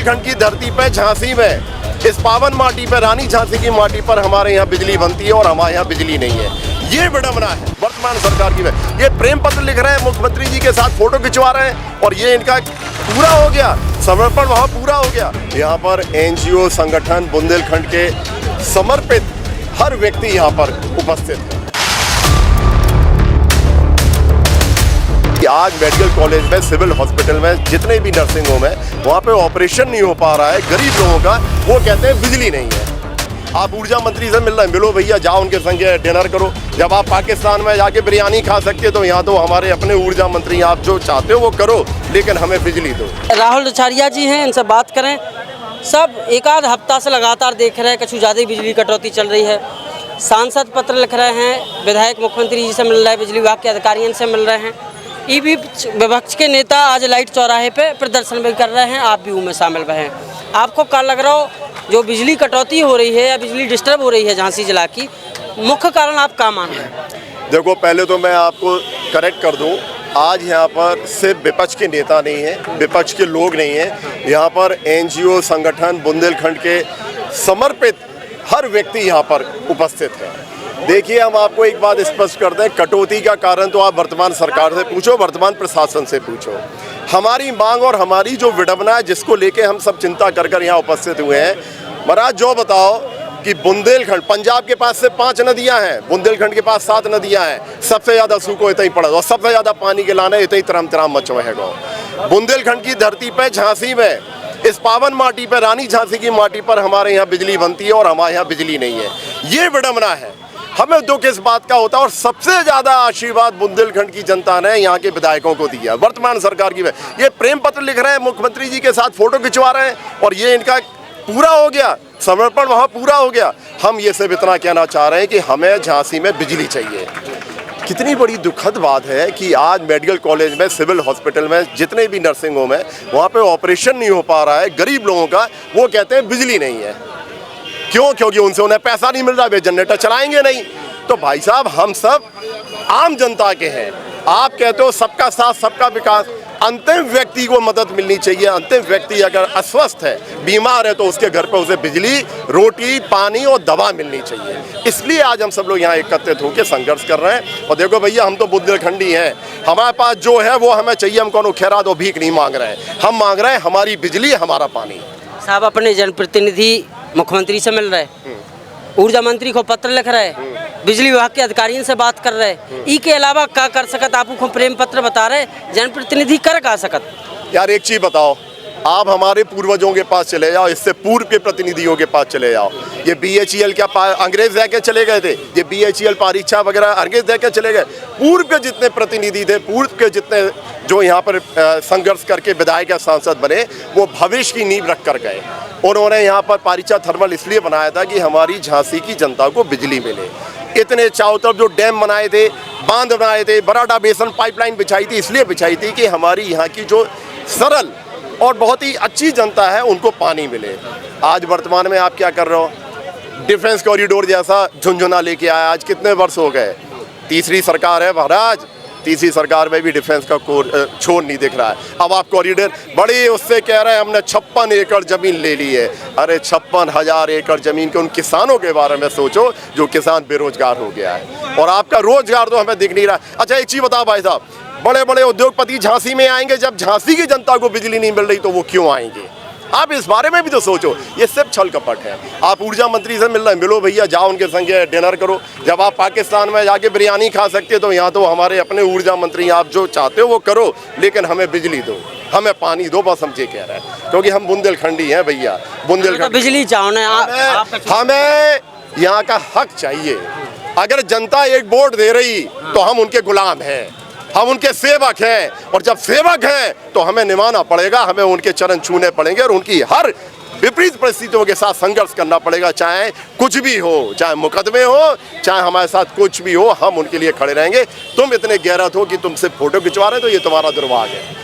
बुंदेलखंड की धरती पर झांसी में, इस पावन माटी पर, रानी झांसी की माटी पर हमारे यहाँ बिजली बनती है और हमारे यहाँ बिजली नहीं है। ये विडंबना है वर्तमान सरकार की। ये प्रेम पत्र लिख रहे हैं, मुख्यमंत्री जी के साथ फोटो खिंचवा रहे हैं और ये इनका पूरा हो गया, समर्पण वहाँ पूरा हो गया। यहाँ पर एनजीओ संगठन बुंदेलखंड के समर्पित हर व्यक्ति यहाँ पर उपस्थित है। आज मेडिकल कॉलेज में, सिविल हॉस्पिटल में, जितने भी नर्सिंग होम है, वहाँ पे ऑपरेशन नहीं हो पा रहा है गरीब लोगों का। वो कहते हैं बिजली नहीं है। आप ऊर्जा मंत्री से मिल रहे हैं, मिलो भैया, जाओ उनके संग डिनर करो। जब आप पाकिस्तान में जाके बिरयानी खा सकते हो तो यहाँ तो हमारे अपने ऊर्जा मंत्री, आप जो चाहते हो वो करो, लेकिन हमें बिजली दो। राहुल रछारिया जी हैं, इनसे बात करें। सब एक आध हफ्ता से लगातार देख रहे हैं कुछ ज़्यादा ही बिजली कटौती चल रही है। सांसद पत्र लिख रहे हैं, विधायक मुख्यमंत्री जी से मिल रहे हैं, बिजली विभाग के अधिकारियों से मिल रहे हैं। ईबी विपक्ष के नेता आज लाइट चौराहे पे प्रदर्शन भी कर रहे हैं, आप भी उनमें शामिल रहे हैं। आपको क्या लग रहा हो, जो बिजली कटौती हो रही है या बिजली डिस्टर्ब हो रही है झांसी जिला की, मुख्य कारण आप क्या मान रहे हैं? देखो, पहले तो मैं आपको करेक्ट कर दूं, आज यहाँ पर सिर्फ विपक्ष के नेता नहीं है, विपक्ष के लोग नहीं हैं, यहाँ पर एनजीओ संगठन बुंदेलखंड के समर्पित हर व्यक्ति यहाँ पर उपस्थित है। देखिए, हम आपको एक बात स्पष्ट कर दें, कटौती का कारण तो आप वर्तमान सरकार से पूछो, वर्तमान प्रशासन से पूछो। हमारी मांग और हमारी जो विडंबना है, जिसको लेके हम सब चिंता कर यहाँ उपस्थित हुए हैं, महाराज जो बताओ कि बुंदेलखंड, पंजाब के पास से 5 नदियां हैं, बुंदेलखंड के पास 7 नदियां हैं, सबसे ज़्यादा सूखो इतना ही पड़ा और सबसे ज़्यादा पानी के लाने इतना ही तराम तराम मच रहेगा। बुंदेलखंड की धरती पर झांसी में, इस पावन माटी पर, रानी झांसी की माटी पर हमारे यहाँ बिजली बनती है और हमारे यहाँ बिजली नहीं है। ये विडंबना है, हमें दुख इस बात का होता है। और सबसे ज़्यादा आशीर्वाद बुंदेलखंड की जनता ने यहाँ के विधायकों को दिया, वर्तमान सरकार की। ये प्रेम पत्र लिख रहे हैं, मुख्यमंत्री जी के साथ फोटो खिंचवा रहे हैं और ये इनका पूरा हो गया, समर्पण वहाँ पूरा हो गया। हम ये सब इतना कहना चाह रहे हैं कि हमें झांसी में बिजली चाहिए। कितनी बड़ी दुखद बात है कि आज मेडिकल कॉलेज में, सिविल हॉस्पिटल में, जितने भी नर्सिंग होम है, वहाँ पे ऑपरेशन नहीं हो पा रहा है गरीब लोगों का। वो कहते हैं बिजली नहीं है। क्यों? क्योंकि उनसे उन्हें पैसा नहीं मिल रहा, वे जनरेटर चलाएंगे नहीं। तो भाई साहब, हम सब आम जनता के हैं। आप कहते हो सबका साथ सबका विकास, अंतिम व्यक्ति को मदद मिलनी चाहिए। अंतिम व्यक्ति अगर अस्वस्थ है, बीमार है, तो उसके घर पर उसे बिजली, रोटी, पानी और दवा मिलनी चाहिए। इसलिए आज हम सब लोग यहाँ एकत्रित होकर संघर्ष कर रहे हैं। और देखो भैया, हम तो बुंदेलखंडी हैं, हमारे पास जो है वो हमें चाहिए। हम कौन खैरात और भीख नहीं मांग रहे हैं, हम मांग रहे हैं हमारी बिजली, हमारा पानी। साहब अपने जनप्रतिनिधि मुख्यमंत्री से मिल रहे, ऊर्जा मंत्री को पत्र लिख रहे, बिजली विभाग के अधिकारियों से बात कर रहे, ई के अलावा क्या कर सकत? आपको प्रेम पत्र बता रहे, जनप्रतिनिधि कर का सकत? यार एक चीज बताओ, आप हमारे पूर्वजों के पास चले जाओ, इससे पूर्व के प्रतिनिधियों के पास चले जाओ। ये BHEL क्या अंग्रेज दे के चले गए थे? ये BHEL परीक्षा वगैरह अंग्रेज दे के चले गए? पूर्व के जितने प्रतिनिधि थे, पूर्व के जितने जो यहाँ पर संघर्ष करके विधायक या सांसद बने, वो भविष्य की नींव रख कर गए। उन्होंने यहाँ पर पारीचा थर्मल इसलिए बनाया था कि हमारी झांसी की जनता को बिजली मिले। इतने चारों तरफ जो डैम बनाए थे, बांध बनाए थे, बराडा बेसन पाइपलाइन बिछाई थी, इसलिए बिछाई थी कि हमारी यहाँ की जो सरल और बहुत ही अच्छी जनता है उनको पानी मिले। आज वर्तमान में आप क्या कर रहे हो? डिफेंस कॉरिडोर जैसा झुंझुना लेके आया। आज कितने वर्ष हो गए? तीसरी सरकार है महाराज, तीसरी सरकार में भी डिफेंस का छोर नहीं दिख रहा है। अब आप कॉरिडोर बड़ी उससे कह रहे हैं हमने 56 एकड़ जमीन ले ली है। अरे 56,000 एकड़ जमीन के उन किसानों के बारे में सोचो जो किसान बेरोजगार हो गया है, और आपका रोजगार तो हमें दिख नहीं रहा। अच्छा एक चीज बताओ भाई साहब, बड़े बड़े उद्योगपति झांसी में आएंगे, जब झांसी की जनता को बिजली नहीं मिल रही तो वो क्यों आएंगे? आप इस बारे में भी तो सोचो। ये सब छल कपट है। आप ऊर्जा मंत्री से मिल रहे हैं, मिलो भैया, जाओ उनके संग डिनर करो। जब आप पाकिस्तान में जाके बिरयानी खा सकते हो तो यहाँ तो हमारे अपने ऊर्जा मंत्री, आप जो चाहते हो वो करो, लेकिन हमें बिजली दो, हमें पानी दो, बस हम ये कह रहे हैं। क्योंकि हम बुंदेलखंडी हैं भैया, बुंदेलखंड बिजली चाहो ना, हमें यहाँ का हक चाहिए। अगर जनता एक वोट दे रही तो हम उनके गुलाम हैं, हम उनके सेवक हैं, और जब सेवक हैं तो हमें निभाना पड़ेगा, हमें उनके चरण छूने पड़ेंगे और उनकी हर विपरीत परिस्थितियों के साथ संघर्ष करना पड़ेगा। चाहे कुछ भी हो, चाहे मुकदमे हो, चाहे हमारे साथ कुछ भी हो, हम उनके लिए खड़े रहेंगे। तुम इतने गैरत हो कि तुमसे फोटो खिंचवा रहे हो तो ये तुम्हारा दुर्भाग्य है।